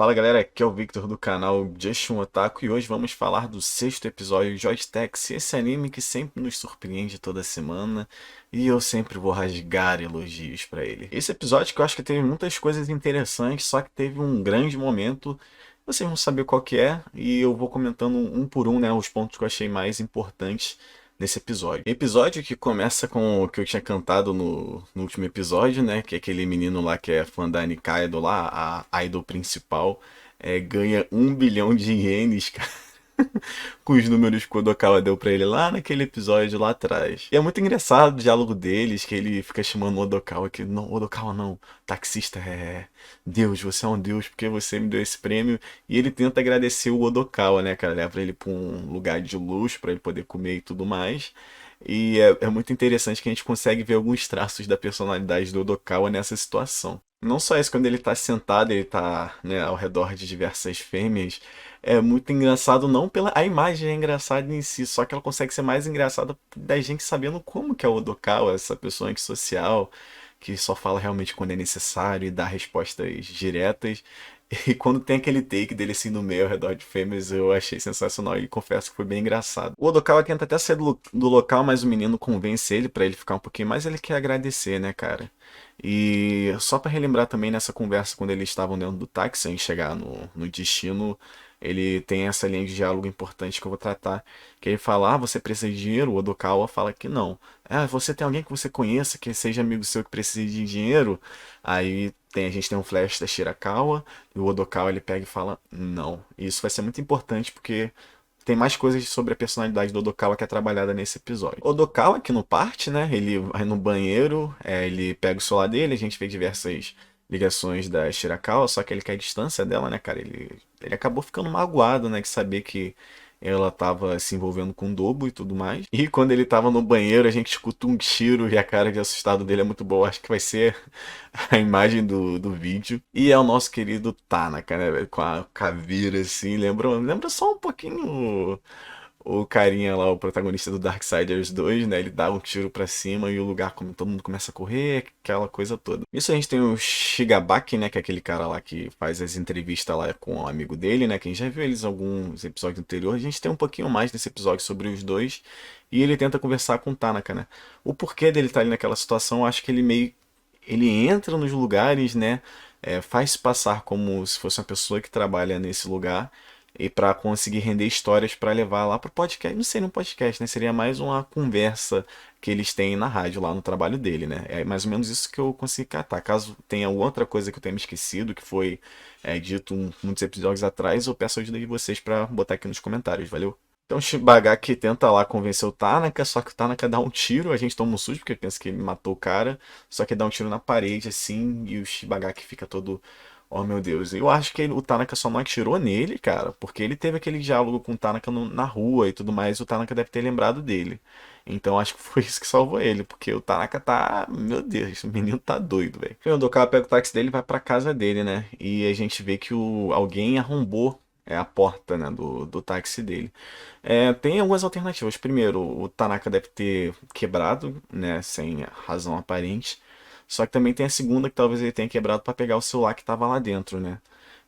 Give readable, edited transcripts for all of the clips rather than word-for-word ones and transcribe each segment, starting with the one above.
Fala galera, aqui é o Victor do canal Just um Otaku e hoje vamos falar do sexto episódio de Joystax, esse anime que sempre nos surpreende toda semana e eu sempre vou rasgar elogios pra ele. Esse episódio que eu acho que teve muitas coisas interessantes, só que teve um grande momento, vocês vão saber qual que é e eu vou comentando um por um, né, os pontos que eu achei mais importantes nesse episódio. Episódio que começa com o que eu tinha cantado no último episódio, né? Que é aquele menino lá que é fã da Nikaido lá, a idol principal, ganha 1 bilhão de ienes, cara, com os números que o Odokawa deu pra ele lá naquele episódio lá atrás. E é muito engraçado o diálogo deles, que ele fica chamando o Odokawa que não, Odokawa não, taxista é Deus, você é um Deus porque você me deu esse prêmio. E ele tenta agradecer o Odokawa, né, cara? Leva ele pra um lugar de luxo pra ele poder comer e tudo mais. E é muito interessante que a gente consegue ver alguns traços da personalidade do Odokawa nessa situação. Não só isso, quando ele tá sentado, ele tá, né, ao redor de diversas fêmeas, é muito engraçado, não pela. A imagem é engraçada em si, só que ela consegue ser mais engraçada da gente sabendo como que é o Odokawa, essa pessoa antissocial, que só fala realmente quando é necessário e dá respostas diretas. E quando tem aquele take dele assim no meio ao redor de fêmeas, eu achei sensacional e confesso que foi bem engraçado. O Odokawa tenta até sair do local, mas o menino convence ele pra ele ficar um pouquinho mais, ele quer agradecer, né, cara? E só pra relembrar também nessa conversa quando eles estavam dentro do táxi, em chegar no destino, ele tem essa linha de diálogo importante que eu vou tratar, que ele fala, ah, você precisa de dinheiro? O Odokawa fala que não. Ah, você tem alguém que você conheça, que seja amigo seu que precise de dinheiro? Aí a gente tem um flash da Shirakawa, e o Odokawa ele pega e fala não. E isso vai ser muito importante porque tem mais coisas sobre a personalidade do Odokawa que é trabalhada nesse episódio. O Odokawa aqui no parte, né? Ele vai no banheiro, ele pega o celular dele, a gente vê diversas ligações da Shirakawa, só que ele quer a distância dela, né, cara? Ele acabou ficando magoado, né, de saber que ela tava se envolvendo com o Dobo e tudo mais. E quando ele tava no banheiro, a gente escuta um tiro e a cara de assustado dele é muito boa. Acho que vai ser a imagem do vídeo. E é o nosso querido Tanaka, né, velho? Com a caveira assim. Lembra só um pouquinho o carinha lá, o protagonista do Darksiders 2, né? Ele dá um tiro pra cima e o lugar, como todo mundo começa a correr, aquela coisa toda. Isso a gente tem o Shigabaki, né? Que é aquele cara lá que faz as entrevistas lá com o amigo dele, né? Quem já viu eles em alguns episódios anteriores, a gente tem um pouquinho mais desse episódio sobre os dois. E ele tenta conversar com o Tanaka, né? O porquê dele estar ali naquela situação, eu acho que ele entra nos lugares, né? Faz se passar como se fosse uma pessoa que trabalha nesse lugar e para conseguir render histórias para levar lá pro podcast. Não seria um podcast, né? Seria mais uma conversa que eles têm na rádio lá no trabalho dele, né? É mais ou menos isso que eu consegui catar. Caso tenha outra coisa que eu tenha me esquecido, que foi dito muitos episódios atrás, eu peço a ajuda de vocês para botar aqui nos comentários, valeu? Então o Shibagaki tenta lá convencer o Tanaka, só que o Tanaka dá um tiro, a gente toma um susto porque pensa que ele matou o cara, só que dá um tiro na parede assim e o Shibagaki fica todo, oh meu Deus. Eu acho que o Tanaka só não atirou nele, cara, porque ele teve aquele diálogo com o Tanaka na rua e tudo mais, e o Tanaka deve ter lembrado dele. Então acho que foi isso que salvou ele, porque o Tanaka tá, meu Deus, o menino tá doido, velho. O Dokawa pega o táxi dele e vai pra casa dele, né? E a gente vê que alguém arrombou a porta, né, do táxi dele. Tem algumas alternativas. Primeiro, o Tanaka deve ter quebrado, né, sem razão aparente. Só que também tem a segunda que talvez ele tenha quebrado para pegar o celular que estava lá dentro, né?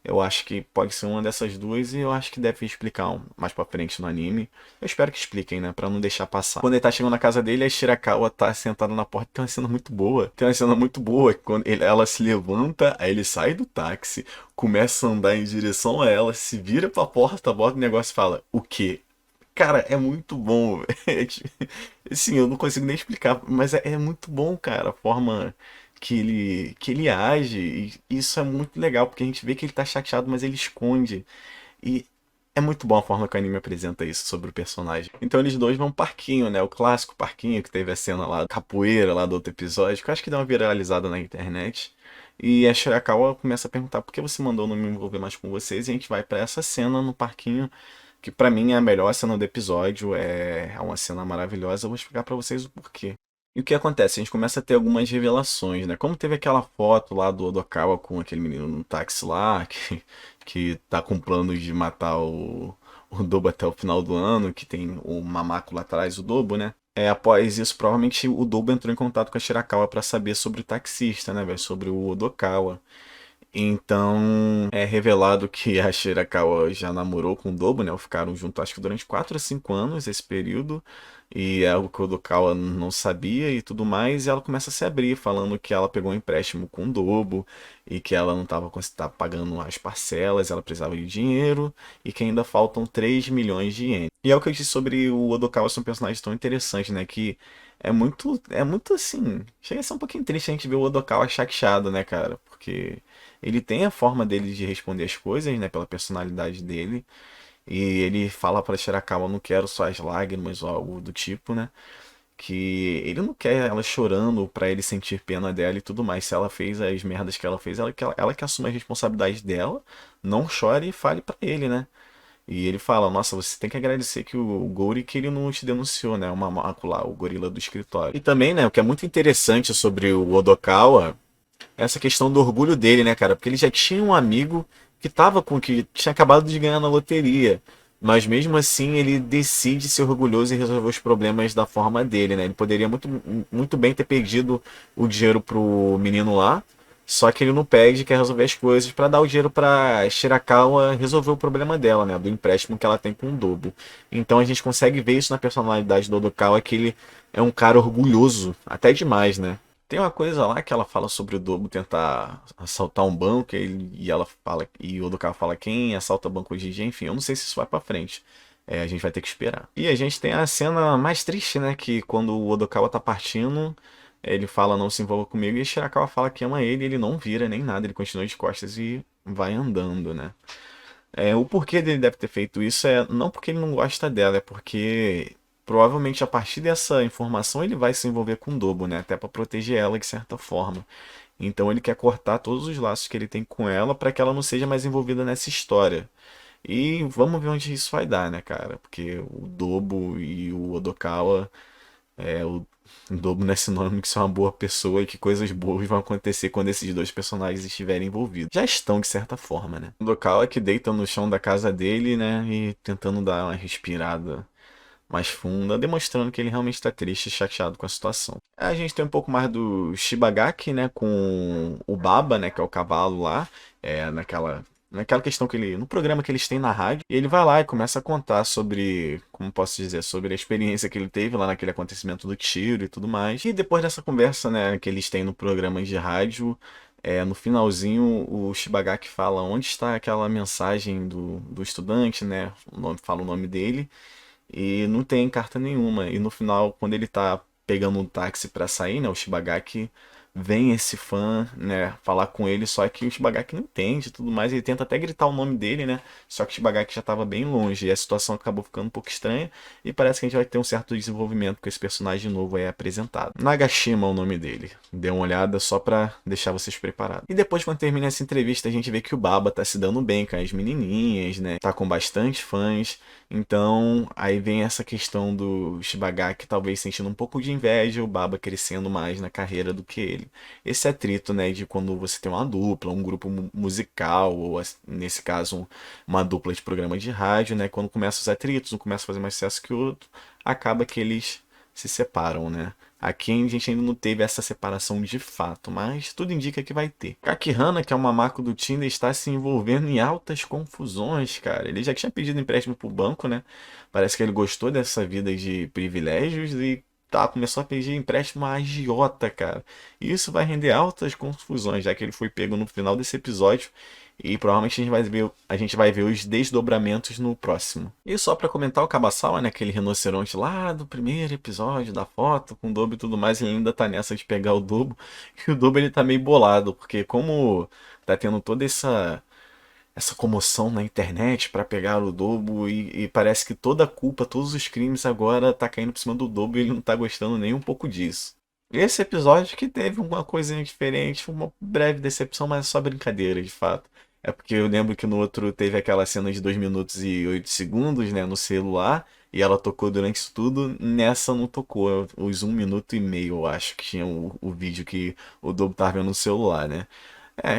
Eu acho que pode ser uma dessas duas e eu acho que deve explicar mais pra frente no anime. Eu espero que expliquem, né? Pra não deixar passar. Quando ele tá chegando na casa dele, a Shirakawa tá sentada na porta. Tem uma cena muito boa. Tem uma cena muito boa. Quando ela se levanta, aí ele sai do táxi, começa a andar em direção a ela, se vira pra porta, bota o negócio e fala: O quê? Cara, é muito bom, velho. Assim, eu não consigo nem explicar, mas é muito bom, cara, a forma que ele age. E isso é muito legal, porque a gente vê que ele tá chateado, mas ele esconde. E é muito bom a forma que o anime apresenta isso sobre o personagem. Então eles dois vão pro parquinho, né? O clássico parquinho que teve a cena lá, capoeira lá do outro episódio, que eu acho que deu uma viralizada na internet. E a Shirakawa começa a perguntar por que você mandou não me envolver mais com vocês. E a gente vai pra essa cena no parquinho que pra mim é a melhor cena do episódio, é uma cena maravilhosa, eu vou explicar pra vocês o porquê. E o que acontece? A gente começa a ter algumas revelações, né? Como teve aquela foto lá do Odokawa com aquele menino no táxi lá, que tá com planos de matar o Dobo até o final do ano, que tem o Mamako lá atrás, o Dobo, né? Após isso, provavelmente o Dobo entrou em contato com a Shirakawa pra saber sobre o taxista, né, velho? Sobre o Odokawa. Então é revelado que a Shirakawa já namorou com o Dobo, né? Ficaram juntos acho que durante 4 a 5 anos esse período. E é algo que o Odokawa não sabia e tudo mais. E ela começa a se abrir, falando que ela pegou um empréstimo com o Dobo e que ela não estava pagando as parcelas, ela precisava de dinheiro e que ainda faltam 3 milhões de ienes. E é o que eu disse sobre o Odokawa ser um personagem tão interessante, né? Que é muito assim. Chega a ser um pouquinho triste a gente ver o Odokawa chateado, né, cara? Porque ele tem a forma dele de responder as coisas, né? Pela personalidade dele. E ele fala pra Shirakawa, não quero só as lágrimas ou algo do tipo, né? Que ele não quer ela chorando pra ele sentir pena dela e tudo mais. Se ela fez as merdas que ela fez, ela que assume a responsabilidade dela, não chore e fale pra ele, né? E ele fala, nossa, você tem que agradecer que o Gori que ele não te denunciou, né? O Mamaco lá, o gorila do escritório. E também, né, o que é muito interessante sobre o Odokawa é essa questão do orgulho dele, né, cara? Porque ele já tinha um amigo que tinha acabado de ganhar na loteria. Mas mesmo assim ele decide ser orgulhoso e resolver os problemas da forma dele, né? Ele poderia muito bem ter pedido o dinheiro pro menino lá, só que ele não pede, quer resolver as coisas pra dar o dinheiro pra Shirakawa resolver o problema dela, né? Do empréstimo que ela tem com o Dobo. Então a gente consegue ver isso na personalidade do Odokawa, que ele é um cara orgulhoso, até demais, né? Tem uma coisa lá que ela fala sobre o Dobo tentar assaltar um banco e ela fala e o Odokawa fala quem assalta banco hoje em dia, enfim, eu não sei se isso vai pra frente. É, a gente vai ter que esperar. E a gente tem a cena mais triste, né, que quando o Odokawa tá partindo, ele fala não se envolva comigo e Shirakawa fala que ama ele, e ele não vira nem nada, ele continua de costas e vai andando, né? O porquê dele deve ter feito isso é não porque ele não gosta dela, é porque provavelmente a partir dessa informação ele vai se envolver com o Dobo, né? Até para proteger ela de certa forma. Então ele quer cortar todos os laços que ele tem com ela para que ela não seja mais envolvida nessa história. E vamos ver onde isso vai dar, né, cara? Porque o Dobo e o Odokawa o Dobo não é sinônimo que você é uma boa pessoa e que coisas boas vão acontecer quando esses dois personagens estiverem envolvidos. Já estão, de certa forma, né? O Dokawa que deita no chão da casa dele, né? E tentando dar uma respirada mais funda, demonstrando que ele realmente está triste e chateado com a situação. A gente tem um pouco mais do Shibagaki, né, com o Baba, né, que é o cavalo lá, naquela questão que no programa que eles têm na rádio, e ele vai lá e começa a contar sobre, como posso dizer, sobre a experiência que ele teve lá naquele acontecimento do tiro e tudo mais. E depois dessa conversa, né, que eles têm no programa de rádio, no finalzinho, o Shibagaki fala onde está aquela mensagem do estudante, né? Fala o nome dele. E não tem carta nenhuma. E no final, quando ele tá pegando um táxi pra sair, né? O Shibagaki vem esse fã, né? Falar com ele, só que o Shibagaki não entende e tudo mais. Ele tenta até gritar o nome dele, né? Só que o Shibagaki já tava bem longe. E a situação acabou ficando um pouco estranha. E parece que a gente vai ter um certo desenvolvimento com esse personagem novo aí apresentado. Nagashima é o nome dele. Dê uma olhada só pra deixar vocês preparados. E depois, quando termina essa entrevista, a gente vê que o Baba tá se dando bem com as menininhas, né? Tá com bastante fãs. Então, aí vem essa questão do Shibagaki talvez sentindo um pouco de inveja, o Baba crescendo mais na carreira do que ele. Esse atrito, né, de quando você tem uma dupla, um grupo musical, ou nesse caso, uma dupla de programa de rádio, né, quando começam os atritos, um começa a fazer mais sucesso que o outro, acaba que eles se separam, né? Aqui a gente ainda não teve essa separação de fato, mas tudo indica que vai ter. Kakihana, que é o mamaco do Tinder, está se envolvendo em altas confusões, cara. Ele já tinha pedido empréstimo pro banco, né? Parece que ele gostou dessa vida de privilégios e começou a pedir empréstimo a agiota, cara. E isso vai render altas confusões, já que ele foi pego no final desse episódio. E provavelmente a gente vai ver os desdobramentos no próximo. E só pra comentar o Kabasawa, né, aquele rinoceronte lá do primeiro episódio da foto com o Dobo e tudo mais, ele ainda tá nessa de pegar o Dobo. E o Dobo ele tá meio bolado, porque como tá tendo toda essa comoção na internet pra pegar o Dobo e parece que toda a culpa, todos os crimes agora tá caindo por cima do Dobo e ele não tá gostando nem um pouco disso. Esse episódio que teve uma coisinha diferente, uma breve decepção, mas é só brincadeira, de fato. É porque eu lembro que no outro teve aquela cena de 2 minutos e 8 segundos, né, no celular, e ela tocou durante isso tudo. Nessa não tocou, os 1 minuto e meio, eu acho, que tinha o vídeo que o Dobo tava vendo no celular, né?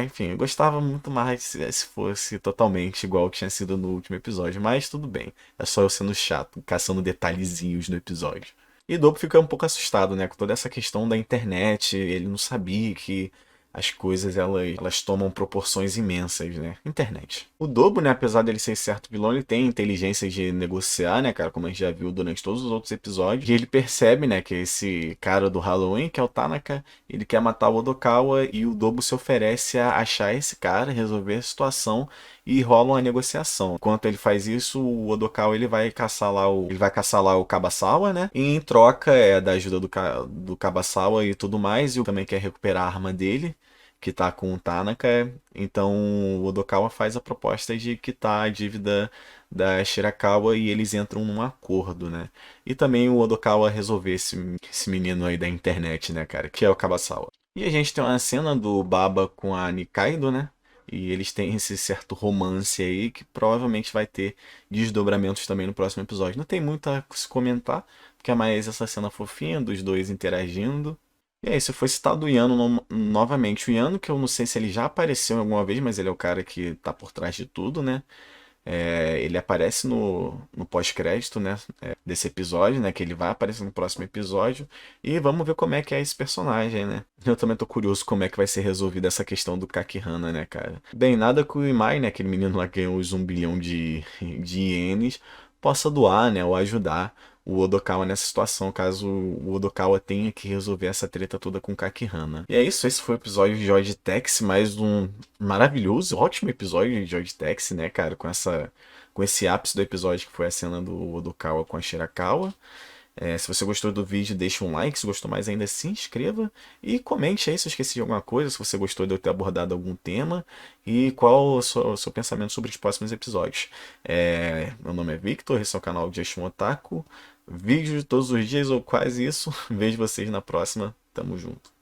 Enfim, eu gostava muito mais se fosse totalmente igual que tinha sido no último episódio, mas tudo bem. É só eu sendo chato, caçando detalhezinhos no episódio. E Dopo fica um pouco assustado, né, com toda essa questão da internet. Ele não sabia que as coisas elas tomam proporções imensas, né? Internet. O Dobo, né, apesar dele ser certo vilão, ele tem inteligência de negociar, né, cara, como a gente já viu durante todos os outros episódios. E ele percebe, né, que esse cara do Halloween, que é o Tanaka, ele quer matar o Odokawa e o Dobo se oferece a achar esse cara, resolver a situação e rola uma negociação. Enquanto ele faz isso, o Odokawa ele vai caçar lá o Kabasawa, né? E em troca da ajuda do Kabasawa e tudo mais, e o também quer recuperar a arma dele, que tá com o Tanaka. Então o Odokawa faz a proposta de quitar a dívida da Shirakawa e eles entram num acordo, né? E também o Odokawa resolver esse menino aí da internet, né, cara, que é o Kabasawa. E a gente tem uma cena do Baba com a Nikaido, né? E eles têm esse certo romance aí que provavelmente vai ter desdobramentos também no próximo episódio. Não tem muito a se comentar, porque é mais essa cena fofinha dos dois interagindo. E é isso, foi citado o Yano novamente. O Yano, que eu não sei se ele já apareceu alguma vez, mas ele é o cara que tá por trás de tudo, né? Ele aparece no pós-crédito, né, desse episódio, né, que ele vai aparecer no próximo episódio, e vamos ver como é que é esse personagem, né. Eu também tô curioso como é que vai ser resolvida essa questão do Kakihana, né, cara. Bem, nada que o Imai, né, aquele menino lá que ganhou os 1 bilhão de ienes, possa doar, né, ou ajudar o Odokawa nessa situação, caso o Odokawa tenha que resolver essa treta toda com o Kakihana. E é isso, esse foi o episódio de Joy Taxi, mais um maravilhoso, ótimo episódio de Joy Taxi, né, cara, com esse ápice do episódio que foi a cena do Odokawa com a Shirakawa. Se você gostou do vídeo, deixa um like. Se gostou mais ainda, se inscreva. E comente aí se eu esqueci de alguma coisa, se você gostou de eu ter abordado algum tema. E qual o seu pensamento sobre os próximos episódios. Meu nome é Victor, esse é o canal Just um Otaku. Vídeos todos os dias ou quase isso. Vejo vocês na próxima. Tamo junto.